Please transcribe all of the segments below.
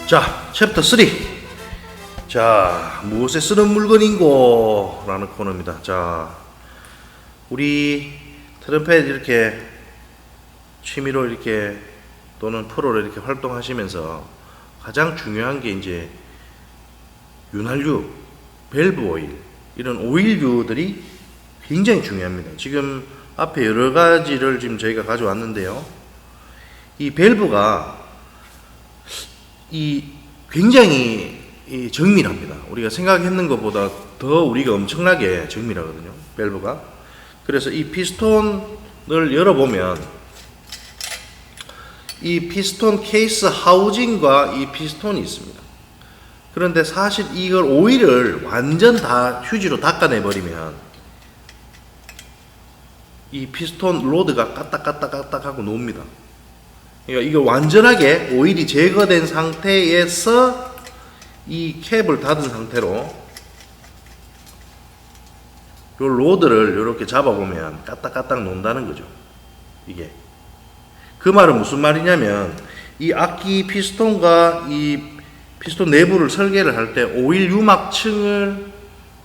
자, 챕터 3. 자, 무엇에 쓰는 물건인고? 라는 코너입니다. 자, 우리 트럼펫 이렇게 취미로 이렇게 또는 프로로 이렇게 활동하시면서 가장 중요한 게 이제 윤활유, 밸브 오일, 이런 오일류들이 굉장히 중요합니다. 지금 앞에 여러 가지를 지금 저희가 가져왔는데요. 이 밸브가 굉장히 정밀합니다. 우리가 생각했는 것보다 더 우리가 엄청나게 정밀하거든요. 밸브가. 그래서 이 피스톤을 열어보면 이 피스톤 케이스 하우징과 이 피스톤이 있습니다. 그런데 사실 이걸 오일을 완전 다 휴지로 닦아내버리면 이 피스톤 로드가 까딱까딱 하고 놓습니다. 그러니까 이거 완전하게 오일이 제거된 상태에서 이 캡을 닫은 상태로 요 로드를 이렇게 잡아보면 까딱까딱 논다는 거죠. 이게. 그 말은 무슨 말이냐면 이 악기 피스톤과 이 피스톤 내부를 설계를 할 때 오일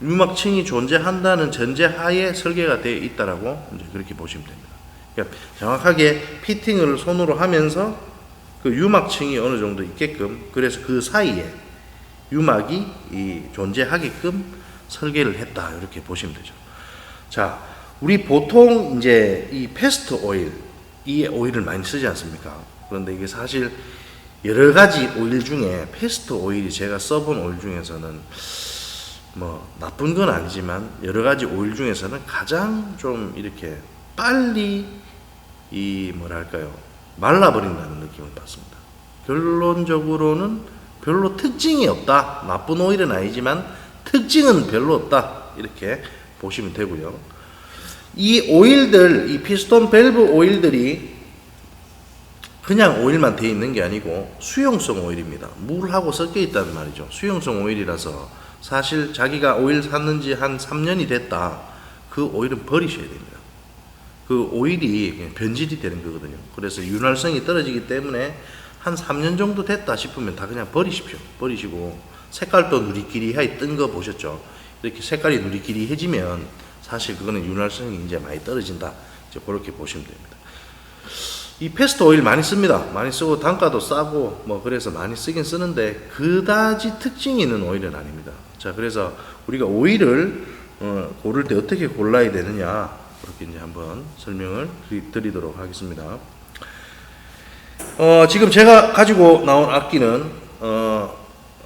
유막층이 존재한다는 전제하에 설계가 되어 있다라고 이제 그렇게 보시면 됩니다. 그러니까 정확하게 피팅을 손으로 하면서 그 유막층이 어느 정도 있게끔, 그래서 그 사이에 유막이 존재하게끔 설계를 했다, 이렇게 보시면 되죠. 자, 우리 보통 이제 이 패스트 오일, 이 오일을 많이 쓰지 않습니까? 그런데 이게 사실 여러 가지 오일 중에 패스트 오일이 제가 써본 오일 중에서는 뭐 나쁜 건 아니지만 여러 가지 오일 중에서는 가장 좀 이렇게 빨리 말라버린다는 느낌을 받습니다. 결론적으로는 별로 특징이 없다. 나쁜 오일은 아니지만 특징은 별로 없다. 이렇게 보시면 되고요. 이 오일들, 이 피스톤 밸브 오일들이 그냥 오일만 되어 있는 게 아니고 수용성 오일입니다. 물하고 섞여 있다는 말이죠. 수용성 오일이라서 사실 자기가 오일 샀는지 한 3년이 됐다. 그 오일은 버리셔야 됩니다. 그 오일이 변질이 되는 거거든요. 그래서 윤활성이 떨어지기 때문에 한 3년 정도 됐다 싶으면 다 그냥 버리십시오. 버리시고, 색깔도 누리끼리하게 뜬 거 보셨죠? 이렇게 색깔이 누리끼리해지면 사실 그거는 윤활성이 이제 많이 떨어진다. 이제 그렇게 보시면 됩니다. 이 패스트 오일 많이 씁니다. 많이 쓰고 단가도 싸고 뭐 그래서 많이 쓰긴 쓰는데 그다지 특징이 있는 오일은 아닙니다. 자, 그래서 우리가 오일을 고를 때 어떻게 골라야 되느냐, 그렇게 이제 한번 설명을 드리도록 하겠습니다. 지금 제가 가지고 나온 악기는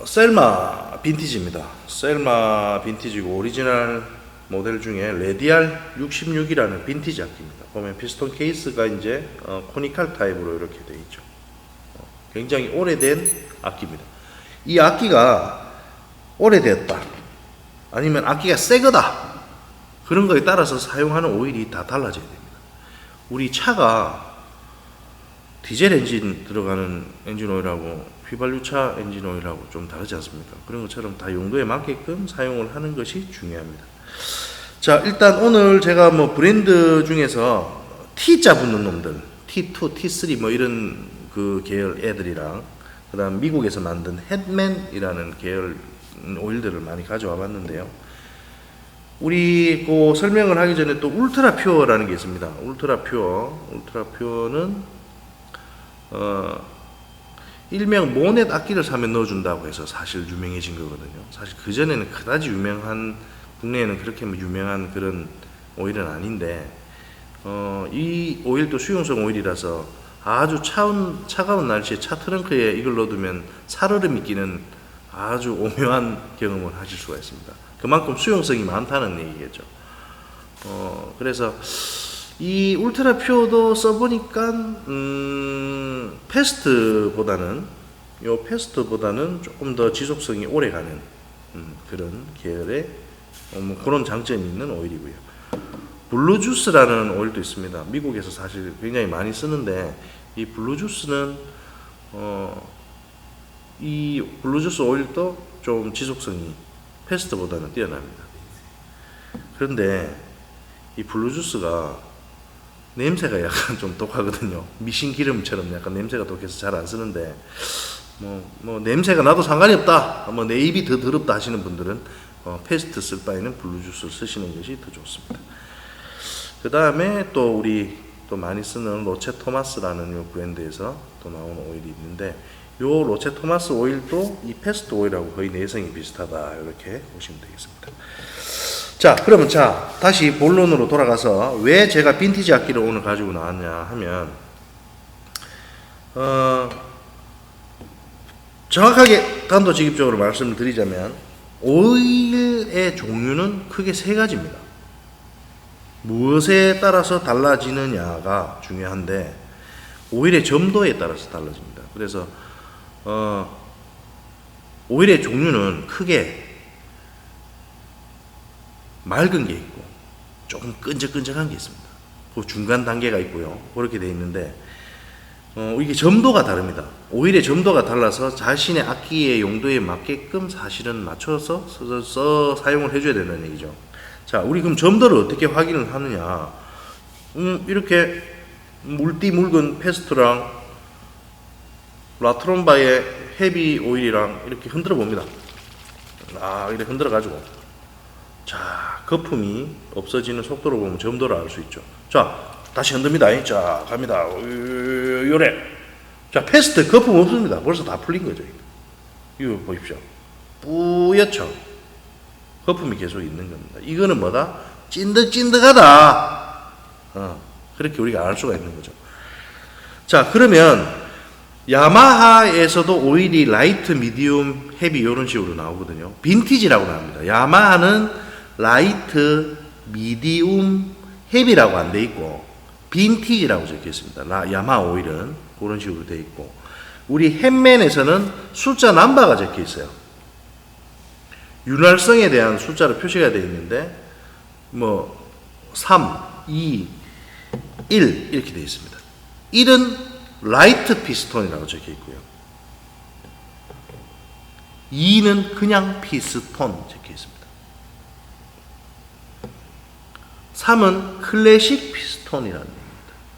셀마 빈티지입니다. 셀마 빈티지고 오리지널 모델 중에 레디알 66이라는 빈티지 악기입니다. 보면 피스톤 케이스가 이제 코니칼 타입으로 이렇게 되어 있죠. 굉장히 오래된 악기입니다. 이 악기가 오래되었다, 아니면 악기가 새거다, 그런 거에 따라서 사용하는 오일이 다 달라져야 됩니다. 우리 차가 디젤 엔진 들어가는 엔진 오일하고 휘발유차 엔진 오일하고 좀 다르지 않습니까? 그런 것처럼 다 용도에 맞게끔 사용을 하는 것이 중요합니다. 자, 일단 오늘 제가 뭐 브랜드 중에서 T자 붙는 놈들, T2, T3 뭐 이런 그 계열 애들이랑, 그 다음 미국에서 만든 햇맨이라는 계열 오일들을 많이 가져와 봤는데요. 우리 그 설명을 하기 전에 또 울트라 퓨어라는 게 있습니다. 울트라 퓨어는 일명 모넷 악기를 사면 넣어준다고 해서 사실 유명해진 거거든요. 사실 그전에는 그다지 국내에는 그렇게 유명한 그런 오일은 아닌데, 이 오일도 수용성 오일이라서 아주 차가운 날씨에 차 트렁크에 이걸 넣어두면 살얼음이 끼는 아주 오묘한 경험을 하실 수가 있습니다. 그만큼 수용성이 많다는 얘기겠죠. 그래서 이 울트라 퓨어도 써보니까 패스트보다는 조금 더 지속성이 오래가는 그런 계열의 그런 장점이 있는 오일이고요. 블루주스라는 오일도 있습니다. 미국에서 사실 굉장히 많이 쓰는데, 이 블루주스는 이 블루주스 오일도 좀 지속성이 패스트보다는 뛰어납니다. 그런데 이 블루주스가 냄새가 약간 좀 독하거든요. 미신 기름처럼 약간 냄새가 독해서 잘 안 쓰는데, 뭐 냄새가 나도 상관이 없다. 뭐 내 입이 더 더럽다 하시는 분들은 페스트 쓸 바에는 블루주스를 쓰시는 것이 더 좋습니다. 그 다음에 또 우리 또 많이 쓰는 로체 토마스라는 요 브랜드에서 또 나오는 오일이 있는데, 요 로체 토마스 오일도 이 페스트 오일하고 거의 내성이 비슷하다, 이렇게 보시면 되겠습니다. 자, 그러면 다시 본론으로 돌아가서 왜 제가 빈티지 악기를 오늘 가지고 나왔냐 하면, 정확하게 단도직입적으로 말씀을 드리자면 오일의 종류는 크게 세 가지입니다. 무엇에 따라서 달라지느냐가 중요한데 오일의 점도에 따라서 달라집니다. 그래서 오일의 종류는 크게 맑은 게 있고 조금 끈적끈적한 게 있습니다. 그 중간 단계가 있고요. 그렇게 되어 있는데 이게 점도가 다릅니다. 오일의 점도가 달라서 자신의 악기의 용도에 맞게끔 사실은 맞춰서 사용을 해줘야 된다는 얘기죠. 자, 우리 그럼 점도를 어떻게 확인을 하느냐? 이렇게 물띠 묽은 페스트랑 라트롬바의 헤비 오일이랑 이렇게 흔들어 봅니다. 이렇게 흔들어 가지고, 자, 거품이 없어지는 속도로 보면 점도를 알 수 있죠. 자, 다시 흔듭니다. 자, 갑니다. 요래. 자, 페스트 거품 없습니다. 벌써 다 풀린 거죠. 이거 보십시오. 뿌옇죠. 거품이 계속 있는 겁니다. 이거는 뭐다? 찐득찐득하다. 그렇게 우리가 알 수가 있는 거죠. 자, 그러면 야마하에서도 오일이 라이트, 미디움, 헤비 이런 식으로 나오거든요. 빈티지라고 나옵니다. 야마하는 라이트, 미디움, 헤비라고 안 돼 있고 빈티지라고 적혀 있습니다. 야마하 오일은 그런 식으로 돼 있고, 우리 햇맨에서는 숫자 넘버가 적혀 있어요. 윤활성에 대한 숫자로 표시가 되어 있는데 3, 2, 1 이렇게 되어 있습니다. 1은 라이트 피스톤이라고 적혀 있고요. 2는 그냥 피스톤 적혀 있습니다. 3은 클래식 피스톤이라는 얘기입니다.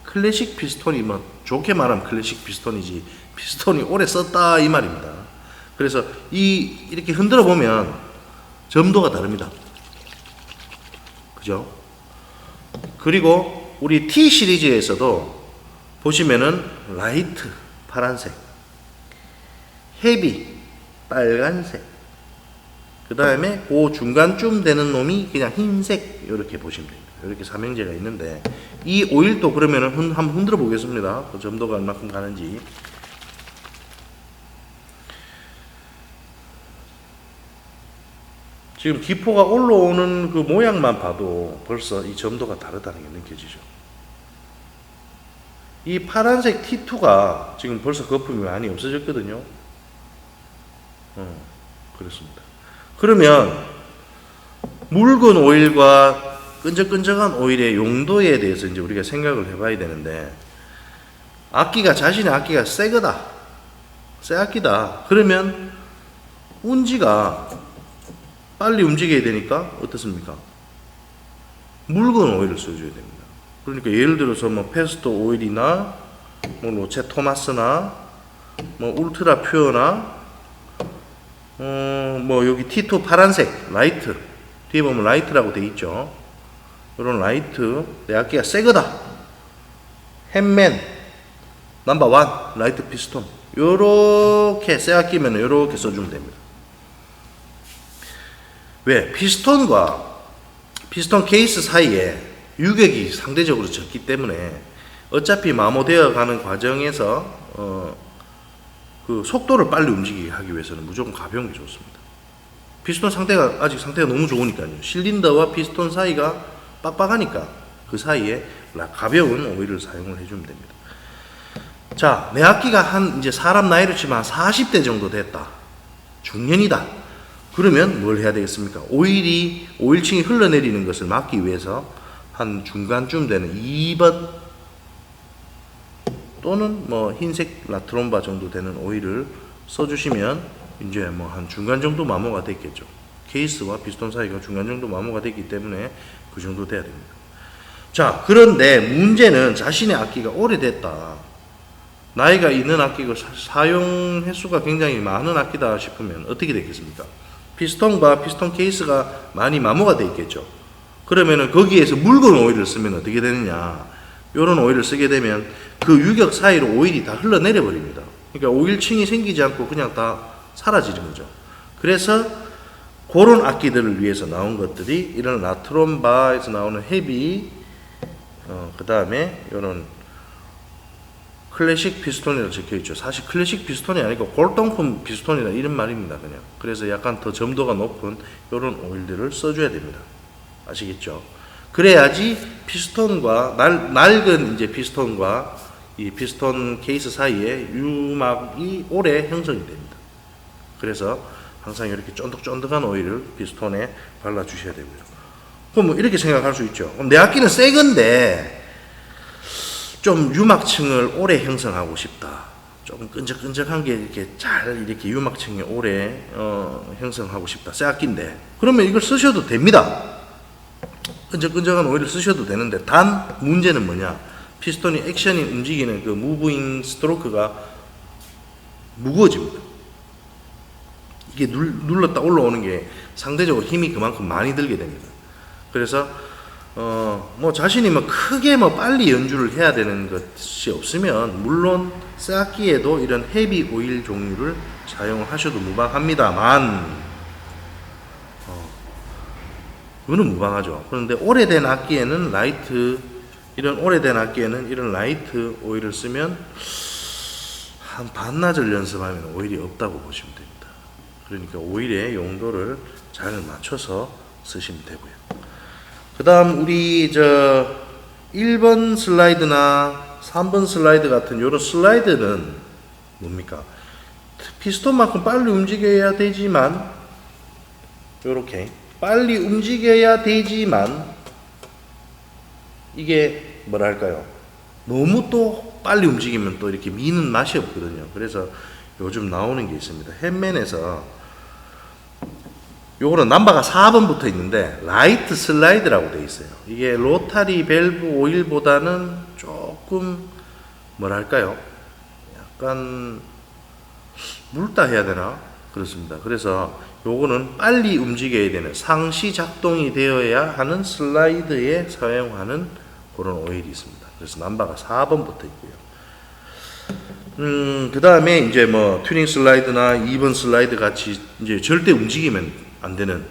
클래식 피스톤이 좋게 말하면 클래식 피스톤이지 피스톤이 오래 썼다 이 말입니다. 그래서 이렇게 흔들어 보면 점도가 다릅니다. 그죠? 그리고 우리 T 시리즈에서도 보시면은 라이트 파란색, 헤비 빨간색, 그 다음에 그 중간쯤 되는 놈이 그냥 흰색, 이렇게 보시면 됩니다. 이렇게 삼형제가 있는데 이 오일도 그러면은 한번 흔들어 보겠습니다. 그 점도가 얼마큼 가는지. 지금 기포가 올라오는 그 모양만 봐도 벌써 이 점도가 다르다는 게 느껴지죠. 이 파란색 T2가 지금 벌써 거품이 많이 없어졌거든요. 그렇습니다. 그러면 묽은 오일과 끈적끈적한 오일의 용도에 대해서 이제 우리가 생각을 해봐야 되는데, 자신의 악기가 새 거다, 새 악기다. 그러면 운지가 빨리 움직여야 되니까 어떻습니까? 묽은 오일을 써줘야 됩니다. 그러니까 예를 들어서 페스트 오일이나 로체 토마스나 울트라 퓨어나 여기 T2 파란색 라이트 뒤에 보면 라이트라고 돼 있죠. 이런 라이트, 내 악기가 새 거다, 햇맨 넘버 1 라이트 피스톤, 요렇게 새 악기면 요렇게 써주면 됩니다. 왜? 피스톤과 피스톤 케이스 사이에 유격이 상대적으로 적기 때문에 어차피 마모되어 가는 과정에서 그 속도를 빨리 움직이게 하기 위해서는 무조건 가벼운 게 좋습니다. 피스톤 아직 상태가 너무 좋으니까요. 실린더와 피스톤 사이가 빡빡하니까 그 사이에 가벼운 오일을 사용을 해주면 됩니다. 자, 내 악기가 이제 사람 나이로 치면 한 40대 정도 됐다, 중년이다. 그러면 뭘 해야 되겠습니까? 오일층이 흘러내리는 것을 막기 위해서 한 중간쯤 되는 2번 또는 흰색 라트롬바 정도 되는 오일을 써주시면 이제 한 중간 정도 마모가 됐겠죠. 케이스와 피스톤 사이가 중간 정도 마모가 됐기 때문에 그 정도 돼야 됩니다. 자, 그런데 문제는 자신의 악기가 오래됐다, 나이가 있는 악기고 사용 횟수가 굉장히 많은 악기다 싶으면 어떻게 되겠습니까? 피스톤과 피스톤 케이스가 많이 마모가 되어 있겠죠. 그러면은 거기에서 묽은 오일을 쓰면 어떻게 되느냐? 이런 오일을 쓰게 되면 그 유격 사이로 오일이 다 흘러내려 버립니다. 그러니까 오일층이 생기지 않고 그냥 다 사라지는 거죠. 그래서 그런 악기들을 위해서 나온 것들이 이런 라트론 바에서 나오는 헤비, 그 다음에 이런 클래식 피스톤이라고 적혀 있죠. 사실 클래식 피스톤이 아니고 골동품 피스톤이라 이런 말입니다. 그냥. 그래서 약간 더 점도가 높은 이런 오일들을 써줘야 됩니다. 아시겠죠? 그래야지 피스톤과 낡은 이제 피스톤과 이 피스톤 케이스 사이에 유막이 오래 형성이 됩니다. 그래서 항상 이렇게 쫀득쫀득한 오일을 피스톤에 발라주셔야 되고요. 그럼 뭐 이렇게 생각할 수 있죠. 그럼 내 악기는 새 건데 좀 유막층을 오래 형성하고 싶다. 조금 끈적끈적한 게 이렇게 잘 이렇게 유막층이 오래 형성하고 싶다. 새 악기인데 그러면 이걸 쓰셔도 됩니다. 끈적끈적한 오일을 쓰셔도 되는데 단 문제는 뭐냐? 피스톤이 액션이 움직이는 그 무브잉 스트로크가 무거워집니다. 이게 눌렀다 올라오는 게 상대적으로 힘이 그만큼 많이 들게 됩니다. 그래서 뭐 자신이 뭐 크게 뭐 빨리 연주를 해야 되는 것이 없으면 물론 새 악기에도 이런 헤비 오일 종류를 사용하셔도 무방합니다만 이거는 무방하죠. 그런데 오래된 악기에는 이런 오래된 악기에는 이런 라이트 오일을 쓰면 한 반나절 연습하면 오일이 없다고 보시면 됩니다. 그러니까 오일의 용도를 잘 맞춰서 쓰시면 되고요. 그 다음 우리 1번 슬라이드나 3번 슬라이드 같은 이런 슬라이드는 뭡니까? 피스톤만큼 빨리 움직여야 되지만 요렇게 빨리 움직여야 되지만 이게 뭐랄까요? 너무 또 빨리 움직이면 또 이렇게 미는 맛이 없거든요. 그래서 요즘 나오는 게 있습니다. 햇맨에서 요거는 넘버가 4번 붙어 있는데 라이트 슬라이드라고 되어 있어요. 이게 로타리 밸브 오일보다는 조금 뭐랄까요? 약간 묽다 해야 되나? 그렇습니다. 그래서 요거는 빨리 움직여야 되는 상시 작동이 되어야 하는 슬라이드에 사용하는 그런 오일이 있습니다. 그래서 넘버가 4번 붙어 있고요. 그 다음에 이제 뭐 튜닝 슬라이드나 2번 슬라이드 같이 이제 절대 움직이면 안 되는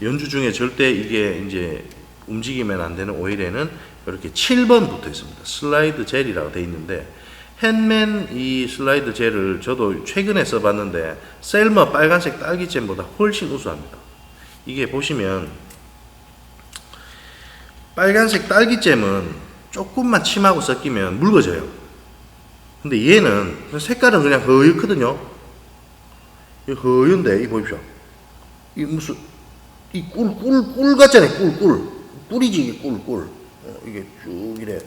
연주 중에 절대 이게 이제 움직이면 안 되는 오일에는 이렇게 7번 붙어 있습니다. 슬라이드 젤이라고 되어 있는데 햇맨 이 슬라이드 젤을 저도 최근에 써봤는데 셀머 빨간색 딸기잼보다 훨씬 우수합니다. 이게 보시면 빨간색 딸기잼은 조금만 침하고 섞이면 묽어져요. 근데 얘는 색깔은 그냥 허옇거든요. 이 허연데 이 보십시오. 이 무슨 이 꿀 같잖아요. 꿀이지 이게 꿀. 이게 쭉 이래.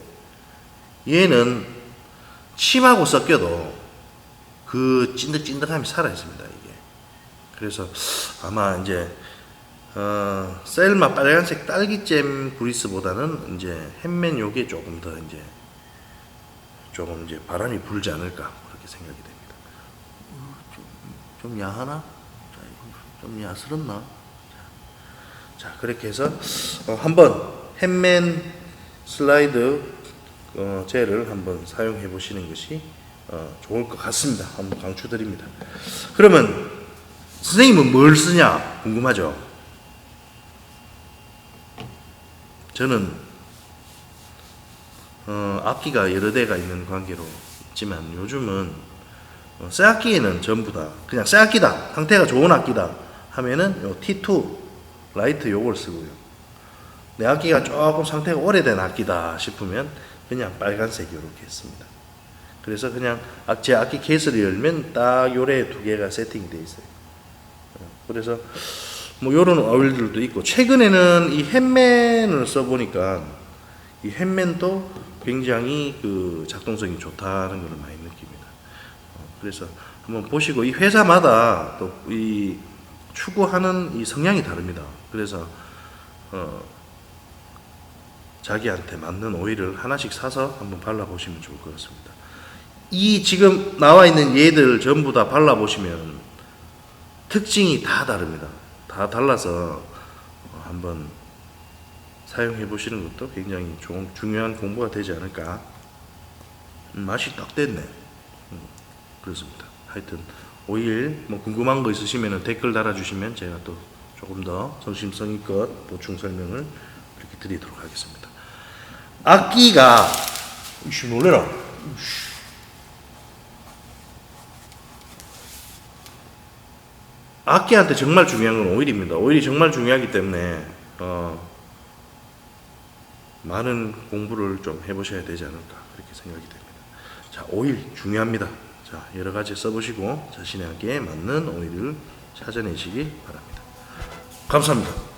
얘는 침하고 섞여도 그 찐득찐득함이 살아있습니다. 이게. 그래서 아마 이제 셀마 빨간색 딸기잼 그리스보다는 이제 햇맨 요게 조금 이제 바람이 불지 않을까 그렇게 생각이 됩니다. 좀 야하나? 좀 야스럽나? 자 그렇게 해서 한번 햇맨 슬라이드 젤을 한번 사용해 보시는 것이 좋을 것 같습니다. 한번 강추드립니다. 그러면 선생님은 뭘 쓰냐 궁금하죠? 저는 악기가 여러 대가 있는 관계로 있지만 요즘은 새 악기에는 전부 다 그냥 새 악기다, 상태가 좋은 악기다 하면은 요 T2 라이트 요걸 쓰고요. 내 악기가 조금 상태가 오래된 악기다 싶으면 그냥 빨간색 이렇게 했습니다. 그래서 그냥 제 악기 케이스를 열면 딱 요래 두 개가 세팅되어 있어요. 그래서 뭐 요런 오일들도 있고 최근에는 이 햇맨을 써보니까 이 햇맨도 굉장히 그 작동성이 좋다는 걸 많이 느낍니다. 그래서 한번 보시고 이 회사마다 또 이 추구하는 이 성향이 다릅니다. 그래서 자기한테 맞는 오일을 하나씩 사서 한번 발라보시면 좋을 것 같습니다. 이 지금 나와 있는 얘들 전부 다 발라보시면 특징이 다 다릅니다. 다 달라서 한번 사용해 보시는 것도 굉장히 중요한 공부가 되지 않을까. 맛이 딱 됐네. 그렇습니다. 하여튼 오일 뭐 궁금한 거 있으시면 댓글 달아주시면 제가 또 조금 더 성심성의껏 보충 설명을 이렇게 드리도록 하겠습니다. 악기가 이씨 놀래라. 악기한테 정말 중요한 건 오일입니다. 오일이 정말 중요하기 때문에 많은 공부를 좀 해보셔야 되지 않을까 그렇게 생각이 됩니다. 자, 오일 중요합니다. 자, 여러 가지 써보시고 자신에게 맞는 오일을 찾아내시기 바랍니다. 감사합니다.